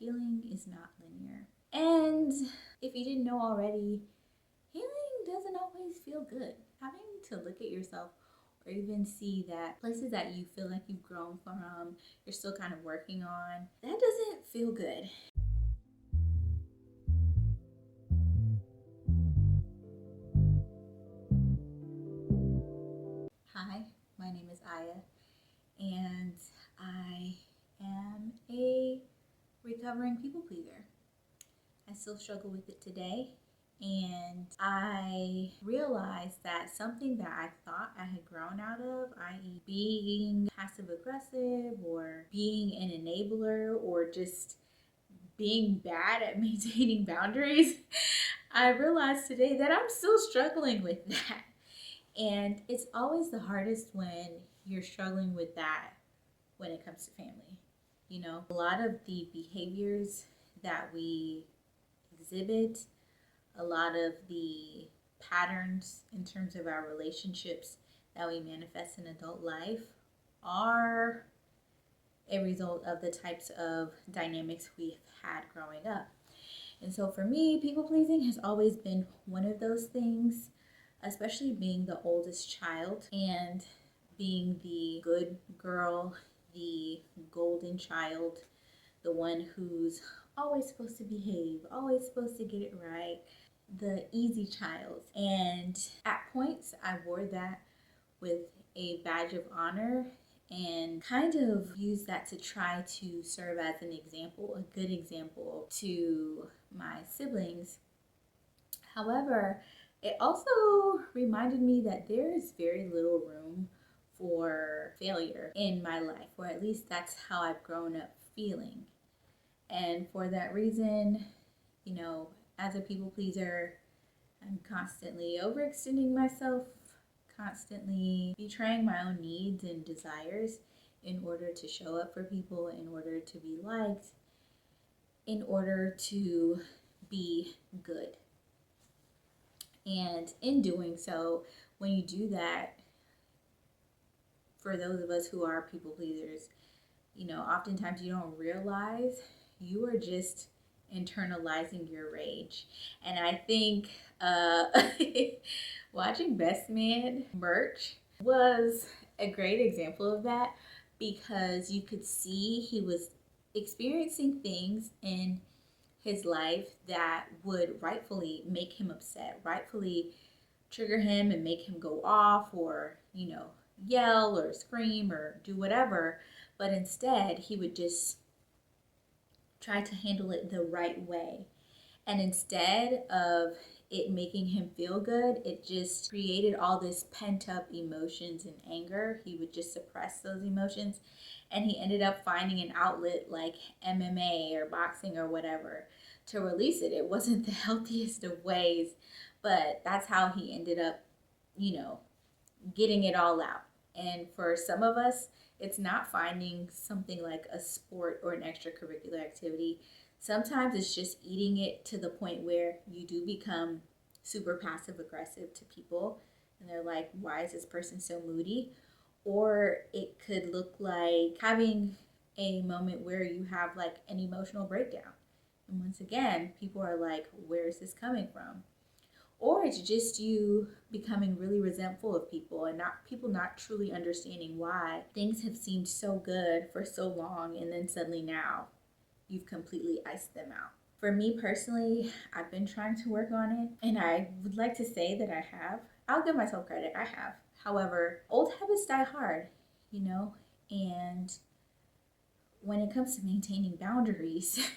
healing is not linear. And if you didn't know already, healing doesn't always feel good. Having to look at yourself or even see that places that you feel like you've grown from, you're still kind of working on, that doesn't feel good. Hi, my name is Aya, and I am a recovering people pleaser. I still struggle with it today. And I realized that something that I thought I had grown out of, i.e., being passive aggressive or being an enabler or just being bad at maintaining boundaries, I realized today that I'm still struggling with that. And it's always the hardest when you're struggling with that when it comes to family. You know, a lot of the behaviors that we exhibit, a lot of the patterns in terms of our relationships that we manifest in adult life are a result of the types of dynamics we've had growing up. And so for me, people pleasing has always been one of those things, especially being the oldest child and being the good girl, the golden child, the one who's always supposed to behave, always supposed to get it right, the easy child. And at points, I wore that with a badge of honor and kind of used that to try to serve as an example, a good example to my siblings. However, it also reminded me that there is very little room for failure in my life, or at least that's how I've grown up feeling. And for that reason, you know, as a people pleaser, I'm constantly overextending myself, constantly betraying my own needs and desires in order to show up for people, in order to be liked, in order to be good. And in doing so, when you do that, for those of us who are people pleasers, you know, oftentimes you don't realize you are just internalizing your rage. And I think watching Best Man merch was a great example of that because you could see he was experiencing things in his life that would rightfully make him upset, rightfully trigger him and make him go off or, you know, yell or scream or do whatever. But instead, he would just try to handle it the right way. And instead of it making him feel good, it just created all this pent up emotions and anger. He would just suppress those emotions. And he ended up finding an outlet like MMA or boxing or whatever to release it. It wasn't the healthiest of ways, but that's how he ended up, you know, getting it all out. And for some of us, it's not finding something like a sport or an extracurricular activity. Sometimes it's just eating it to the point where you do become super passive aggressive to people and they're like, why is this person so moody? Or it could look like having a moment where you have like an emotional breakdown. And once again, people are like, where is this coming from? Or it's just you becoming really resentful of people and not truly understanding why things have seemed so good for so long and then suddenly now you've completely iced them out. For me personally, I've been trying to work on it and I would like to say that I have. I'll give myself credit, I have. However, old habits die hard, you know, and when it comes to maintaining boundaries,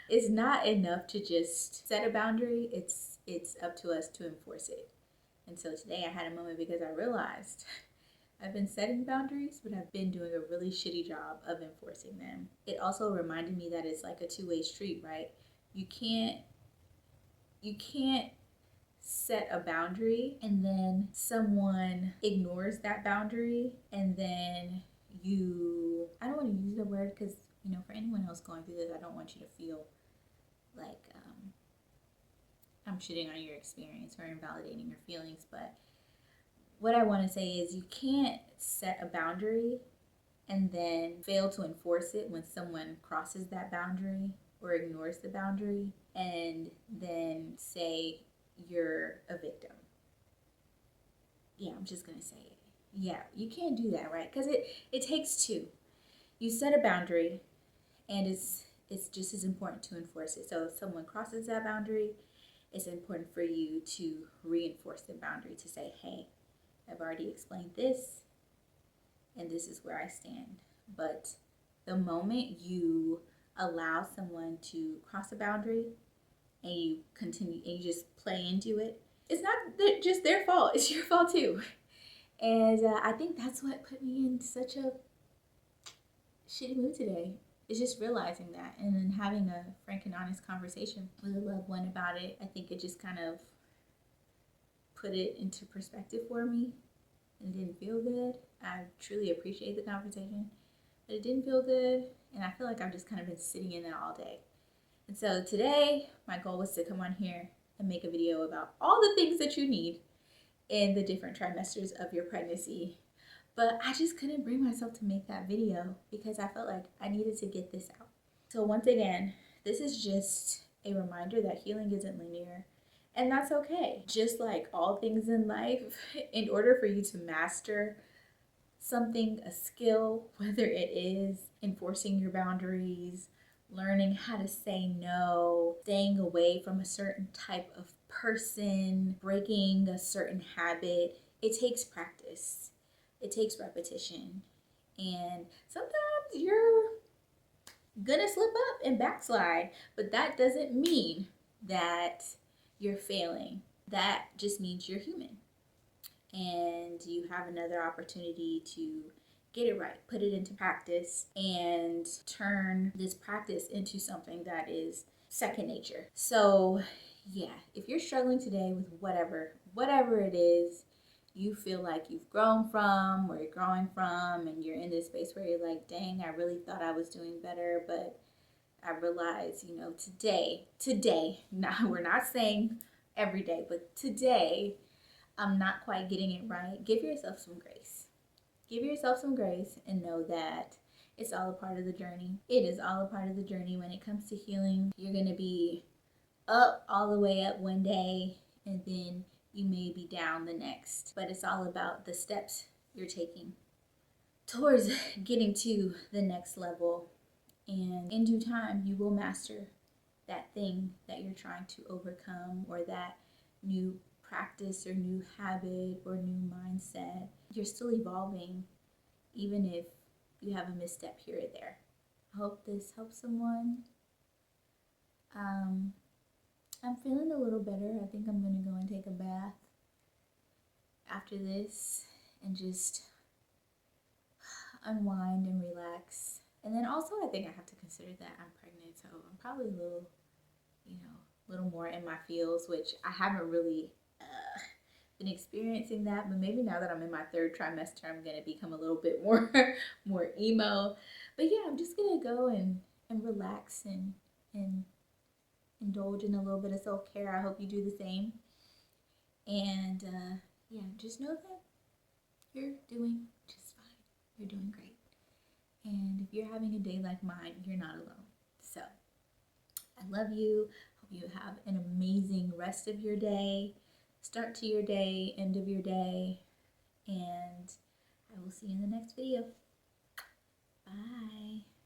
it's not enough to just set a boundary. It's up to us to enforce it. And so today I had a moment because I realized I've been setting boundaries, but I've been doing a really shitty job of enforcing them. It also reminded me that it's like a two-way street, right? You can't you can't set a boundary and then someone ignores that boundary and then I don't want to use the word because, you know, for anyone else going through this, I don't want you to feel like I'm shitting on your experience or invalidating your feelings. But what I want to say is you can't set a boundary and then fail to enforce it when someone crosses that boundary or ignores the boundary, and then say you're a victim. Yeah, I'm just gonna say it. Yeah, you can't do that, right? Because it takes two. You set a boundary, and it's just as important to enforce it. So if someone crosses that boundary, it's important for you to reinforce the boundary, to say, hey, I've already explained this, and this is where I stand. But the moment you allow someone to cross a boundary and you continue and you just play into it, it's not just their fault, it's your fault too. And I think that's what put me in such a shitty mood today. It's just realizing that and then having a frank and honest conversation with a loved one about it. I think it just kind of put it into perspective for me, and it didn't feel good. I truly appreciate the conversation, but it didn't feel good, and I feel like I've just kind of been sitting in it all day. And so today, my goal was to come on here and make a video about all the things that you need in the different trimesters of your pregnancy. But I just couldn't bring myself to make that video because I felt like I needed to get this out. So once again, this is just a reminder that healing isn't linear, and that's okay. Just like all things in life, in order for you to master something, a skill, whether it is enforcing your boundaries, learning how to say no, staying away from a certain type of person, breaking a certain habit, it takes practice. It takes repetition. And sometimes you're gonna slip up and backslide, but that doesn't mean that you're failing. That just means you're human. And you have another opportunity to get it right, put it into practice, and turn this practice into something that is second nature. So yeah, if you're struggling today with whatever it is you feel like you've grown from, where you're growing from, and you're in this space where you're like, dang, I really thought I was doing better, but I realized, today, now we're not saying every day, but today, I'm not quite getting it right. Give yourself some grace. Give yourself some grace and know that it's all a part of the journey. It is all a part of the journey when it comes to healing. You're going to be up all the way up one day, and then you may be down the next. But it's all about the steps you're taking towards getting to the next level. And in due time, you will master that thing that you're trying to overcome, or that new practice or new habit or new mindset. You're still evolving, even if you have a misstep here or there. I hope this helps someone. I'm feeling a little better. I think I'm gonna go and take a bath after this and just unwind and relax. And then also I think I have to consider that I'm pregnant, so I'm probably a little more in my feels, which I haven't really been experiencing that, but maybe now that I'm in my third trimester, I'm gonna become a little bit more more emo. But yeah, I'm just gonna go and relax and indulge in a little bit of self-care. I hope you do the same. And yeah, just know that you're doing just fine. You're doing great. And if you're having a day like mine, you're not alone. So I love you. Hope you have an amazing rest of your day, start to your day, end of your day, and I will see you in the next video. Bye.